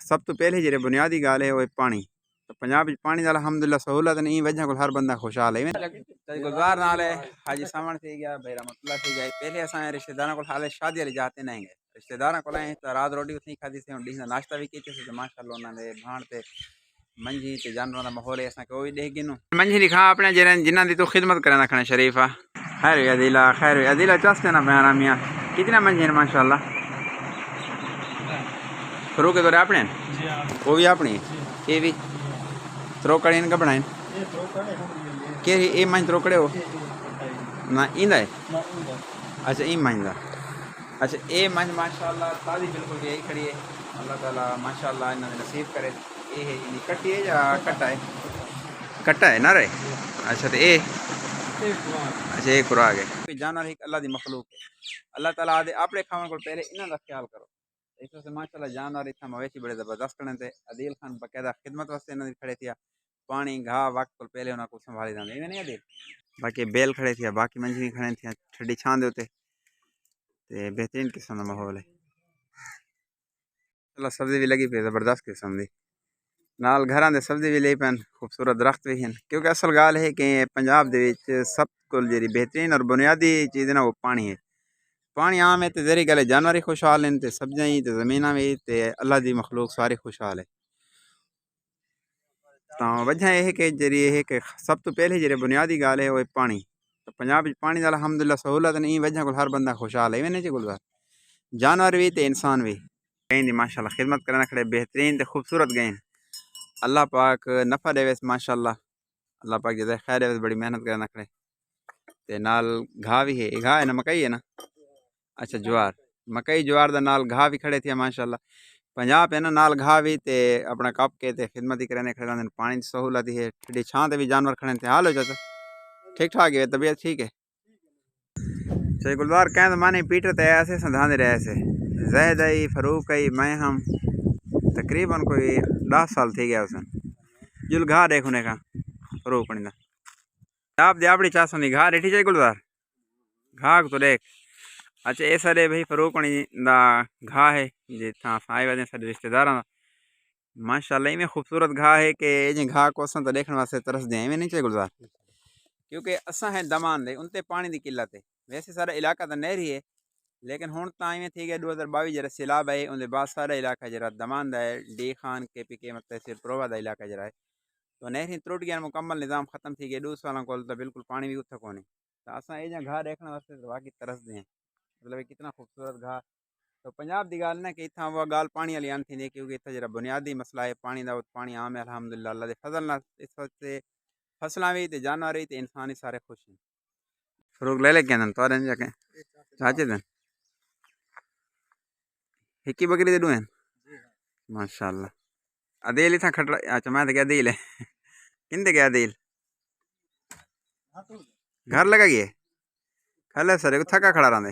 सब तो पहले जो बुनियादी गाल है वो पानी। तो पंजाब पानी का अलहमदुलिल्लाह सहूलत नहीं वजह को हर बंदा खुशहाल है। गुलजार नाल है हाजी सामन थी गया भाई रहमतुल्लाह थी गया। पहले अस रिश्तेदारों को हाल शादी वाली जाते नहीं गए रिश्तेदारों को तो रात रोटी उठी खाधी से डी नाश्ता भी की थी। माशाअल्लाह उन्होंने भाण से मंझी ते जानवर का माहौल है असांखे वो भी देख गिनू मंझी दिखा अपने जिन्हों की तो खिदमत करें रखना शरीफा। खैर अदिला चस्ते ना प्यारा मियाँ कितना मंझी है माशाअल्लाह। फरूक के तो अपने वो भी अपनी ये भी त्रोकड़े इनका बनाए के ये मंझ त्रोकड़े हो ना इंदा है। अच्छा ई मंझ दा अच्छा ये मंझ माशाअल्लाह ताज़ी बिल्कुल यही खड़ी है। अल्लाह ताला माशाअल्लाह इन्होंने नसीब करे। ये है इनकी कट्टी है या कट्टा है ना रे। अच्छा तो ये अच्छा ये खुराक है। जानवर एक अल्लाह की मखलूक है। अल्लाह ताला आदे अपने खावन को पहले इन्हों का ख्याल करो। इस से माशाअल्लाह जानवर इतना मवेशी बड़े ज़बरदस्त खड़े थे। अदील खान बाकायदा खिदमत वास्ते इन्होंने खड़े थे। पानी घाह वक्त को पहले उन्होंने कुछ संभाली जाते इवें नहीं अदील बाकी बेल खड़े थे बाकी मंझी भी खड़े थे ठंडी छां दे उत्ते ते बेहतरीन किस्म का माहौल है। अल्लाह सब्जी भी लगी पी ज़बरदस्त किस्म की नाल घरां दे सब्जी भी ले पैन खूबसूरत दरख्त भी हैं। क्योंकि असल गाल है कि पंजाब दे विच सब को जी बेहतरीन और बुनियादी चीज़ ना वो पानी है। पानी आम है तो जरी गल जानवर ही खुशहाल हैं तो सब्जियां ही तो ज़मीन भी तो अल्लाह की मखलूक सारी खुशहाल है। तो वजह यह है कि जी है कि सब तो पहले जो बुनियादी गाल है वो पानी। तो पंजाब पानी का अलहमदुलिल्लाह सहूलत नहीं वजह को हर बंदा खुशहाल है। इवें नहीं गुलजार जानवर भी तो इंसान भी गई माशाअल्लाह खिदमत करना खड़े बेहतरीन तो खूबसूरत गए। अल्लाह पाक नफ़ा देवेस माशाअल्लाह अल्लाह पाक जैसे खैर देवेस बड़ी मेहनत करना खड़े ते नाल घाह भी है घाह है ना मकई है ना। अच्छा ज्वार मकई ज्वार दा नाल घाह भी खड़े थे माशाअल्लाह। पंजाब है ना नाल घाह भी ते अपना कप के ते खिदमत ही करने खड़े रहंदे पानी की सहूलत ही है। ठंडी छां ते भी जानवर खड़े थे हाल हो जाता ठीक ठाक है तबीयत ठीक है। सही गुलजार कहें तो माने पीटर ते ऐसे संधाने रहे से जैद आई फरूक आई मैं हम तकरीबन कोई 10 साल थी गया उसन जुल घाह देखने का फरूक पड़ना आप दे अपनी चासों की घाह रेठी चाहिए गुलजार घाह तो देख। अच्छा ये सारे भाई फरूक दा घाह है जितना आए वाले सारे रिश्तेदार माशाअल्लाह में खूबसूरत घाह है कि ये घाह को असा तो देखने वास्ते तरस दें इवें नहीं चाहिए गुलजार। क्योंकि असा है दमान ले उनते पानी की किल्लत है। वैसे सारा इलाका तो नहरी है लेकिन हूँ तो इवें थी गया 2022 जरा सैलाब है उनके बाद सारा इलाका जरा दमान है डी खान के पी के मतलब तहसील प्रोवा का इलाका जरा है। तो नहरी त्रुट गया मुकम्मल निज़ाम खत्म थी गया 2 सालों को तो बिल्कुल पानी भी उतना को नहीं। तो असा ये घाह देखने वास्ते तो बाकी तरस दें मतलब कितना खूबसूरत घाह। तो पंजाब की गाल ना कि इतना वह गाल पानी वाली आन थी क्योंकि इतना जरा बुनियादी मसला है पानी का पानी आम है अलहमदुलिल्लाह अल्लाह के फजल ना इस वक्त फसलें भी तो जानवर भी तो इंसान ही सारे खुश हैं। फरूक ले लेके आनंद तो जाके चाचे दिन हिक्की बकरी दे दूँ माशाअल्लाह अदील इतना खटरा। अच्छा मैं तो क्या अदील है किंदे क्या अदील घर लगा गए खले सर थका खड़ा रहा